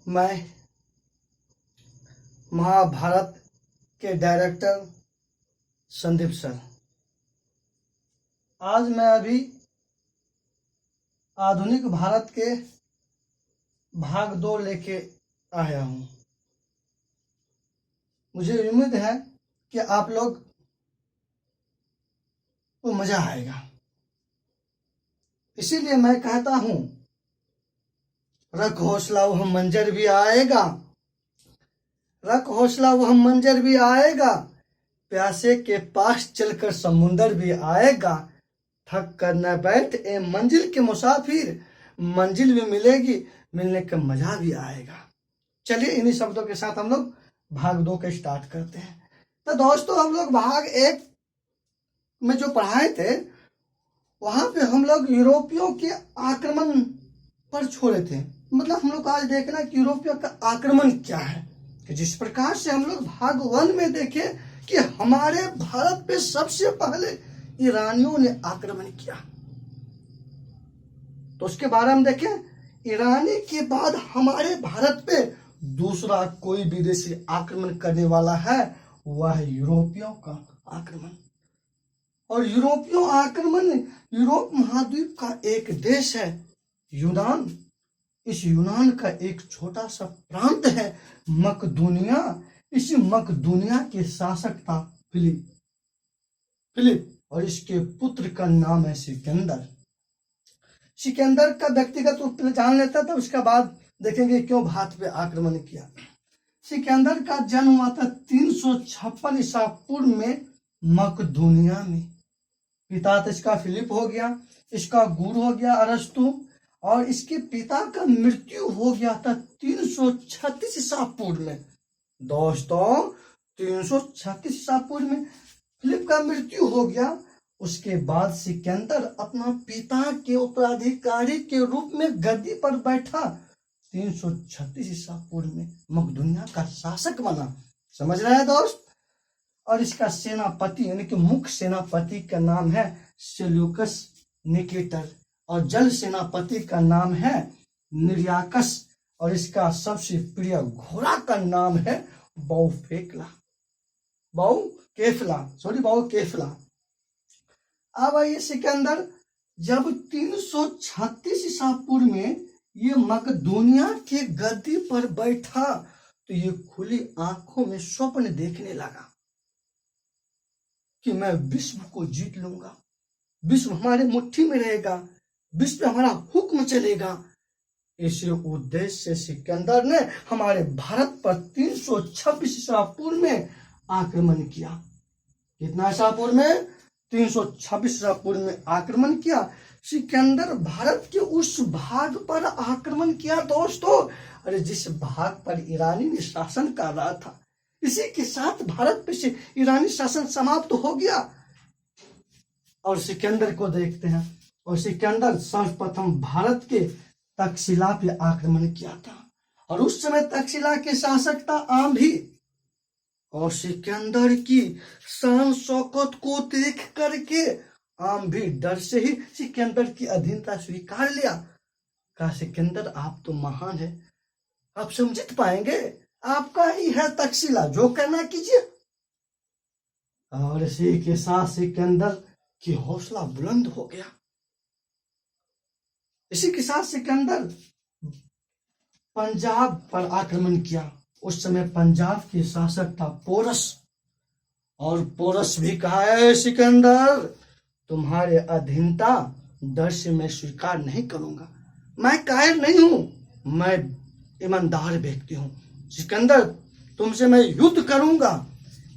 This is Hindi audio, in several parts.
मैं महाभारत के डायरेक्टर संदीप सर। आज मैं अभी आधुनिक भारत के भाग 2 लेके आया हूँ। मुझे उम्मीद है कि आप लोग को मजा आएगा, इसीलिए मैं कहता हूँ रख हौसला वह मंजर भी आएगा, रख हौसला वह मंजर भी आएगा, प्यासे के पास चलकर समुंदर भी आएगा। थक कर न बैठ ए मंजिल के मुसाफिर, मंजिल भी मिलेगी, मिलने का मजा भी आएगा। चलिए इन्हीं शब्दों के साथ हम लोग भाग 2 का स्टार्ट करते हैं। तो दोस्तों, हम लोग भाग 1 में जो पढ़ाए थे वहां पे हम लोग यूरोपियों के आक्रमण पर छोड़े थे। मतलब हम लोग आज देखना कि यूरोपियों का आक्रमण क्या है, कि जिस प्रकार से हम लोग भाग 1 में देखे कि हमारे भारत पे सबसे पहले ईरानियों ने आक्रमण किया, तो उसके बारे में देखें। ईरानी के बाद हमारे भारत पे दूसरा कोई विदेशी आक्रमण करने वाला है, वह है यूरोपियों का आक्रमण। और यूरोपियों आक्रमण यूरोप महाद्वीप का एक देश है यूनान। इस यूनान का एक छोटा सा प्रांत है मकदूनिया। इसी मकदूनिया के शासक था फिलिप और इसके पुत्र का नाम है सिकंदर। सिकंदर का व्यक्तिगत रूप में जान लेता था, उसके बाद देखेंगे क्यों भारत पे आक्रमण किया। सिकंदर का जन्म हुआ था 356 ईसा पूर्व में मकदूनिया में। पिता तो इसका फिलिप हो गया, इसका गुरु हो गया अरस्तु, और इसके पिता का मृत्यु हो गया था 336 ईसा पूर्व में। दोस्तों, 336 ईसा पूर्व में फिलिप का मृत्यु हो गया। उसके बाद सिकंदर अपना पिता के उत्तराधिकारी के रूप में गद्दी पर बैठा। 336 ईसा पूर्व में मकदूनिया का शासक बना। समझ रहे हैं दोस्त? और इसका सेनापति यानी कि मुख्य सेनापति का नाम है सेल्यूकस निकेटर, और जल सेनापति का नाम है निर्याकस, और इसका सबसे प्रिय घोड़ा का नाम है बाउकेफला। अब ये सिकंदर जब 336 ईसा पूर्व में ये मकदूनिया के गद्दी पर बैठा, तो ये खुली आंखों में स्वप्न देखने लगा कि मैं विश्व को जीत लूंगा, विश्व हमारे मुट्ठी में रहेगा, विश्व पे हमारा हुक्म चलेगा। इसी उद्देश्य से सिकंदर ने हमारे भारत पर 326 ईसा पूर्व में आक्रमण किया। कितना ईसा पूर्व में? 326 ईसा पूर्व में आक्रमण किया। सिकंदर भारत के उस भाग पर आक्रमण किया दोस्तों, अरे जिस भाग पर ईरानी ने शासन कर रहा था। इसी के साथ भारत पे से ईरानी शासन समाप्त हो गया। और सिकंदर को देखते हैं। और सिकंदर सर्वप्रथम भारत के तक्षशिला पे आक्रमण किया था, और उस समय तक्षशिला के शासक था आंभी। और सिकंदर की शान शौकत को देख करके आंभी डर से ही सिकंदर की अधीनता स्वीकार लिया। कहा, सिकंदर आप तो महान है, आप समझ पाएंगे, आपका ही है तक्षशिला, जो करना कीजिए। और इसी के साथ सिकंदर की हौसला बुलंद हो गया। इसी के साथ सिकंदर पंजाब पर आक्रमण किया। उस समय पंजाब के शासक था पोरस, और पोरस भी कहा है, सिकंदर तुम्हारे अधीनता डर से मैं स्वीकार नहीं करूंगा, मैं कायर नहीं हूं, मैं ईमानदार व्यक्ति हूं। सिकंदर तुमसे मैं युद्ध करूंगा।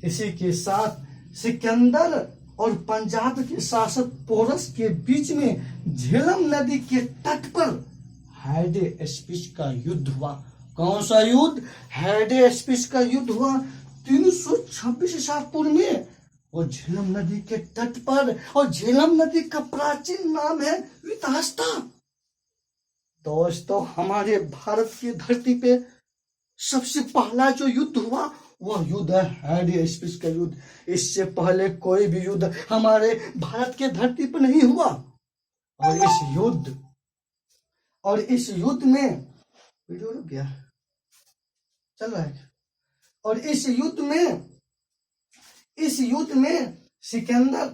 इसी के साथ सिकंदर और पंजाब के शासक पोरस के बीच में झेलम नदी के तट पर हाइडेस्पिस का युद्ध हुआ। कौन सा युद्ध? हाइडेस्पिस का युद्ध हुआ 326 ईसा पूर्व में, और झेलम नदी के तट पर। और झेलम नदी का प्राचीन नाम है वितास्ता। दोस्तों, हमारे भारत की धरती पे सबसे पहला जो युद्ध हुआ वह युद्ध है हाइडेस्पिस का युद्ध। इससे पहले कोई भी युद्ध हमारे भारत के धरती पर नहीं हुआ। और इस युद्ध में वीडियो रुक गया। चल रहा है। और इस युद्ध में सिकंदर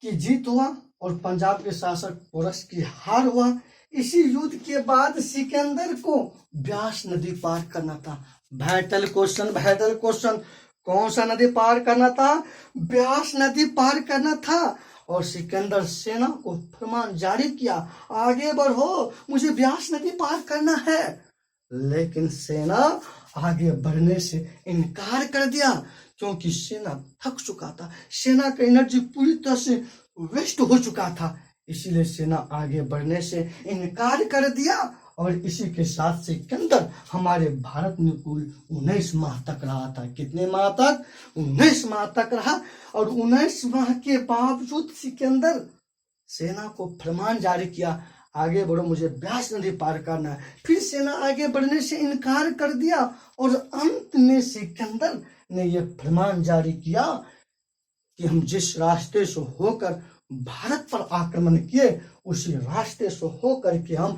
की जीत हुआ और पंजाब के शासक पोरस की हार हुआ। इसी युद्ध के बाद सिकंदर को ब्यास नदी पार करना था। वाइटल क्वेश्चन, कौन सा नदी पार करना था? ब्यास नदी पार करना था। और सिकंदर सेना को फरमान जारी किया, आगे बढ़ो, मुझे ब्यास नदी पार करना है। लेकिन सेना आगे बढ़ने से इनकार कर दिया, क्योंकि सेना थक चुका था, सेना का एनर्जी पूरी तरह से वेस्ट हो चुका था। इसीलिए सेना आगे बढ़ने से इनकार कर दिया। और इसी के साथ सिकंदर हमारे भारत में कुल 19 माह तक रहा था। कितने माह तक? 19 माह तक रहा। और 19 माह के बावजूद सिकंदर सेना को फरमान जारी किया, आगे बढ़ो, मुझे ब्यास नदी पार करना है। फिर सेना आगे बढ़ने से इनकार कर दिया और अंत में सिकंदर ने यह फरमान जारी किया कि हम जिस रास्ते से होकर भारत पर आक्रमण किए, उसी रास्ते से होकर के हम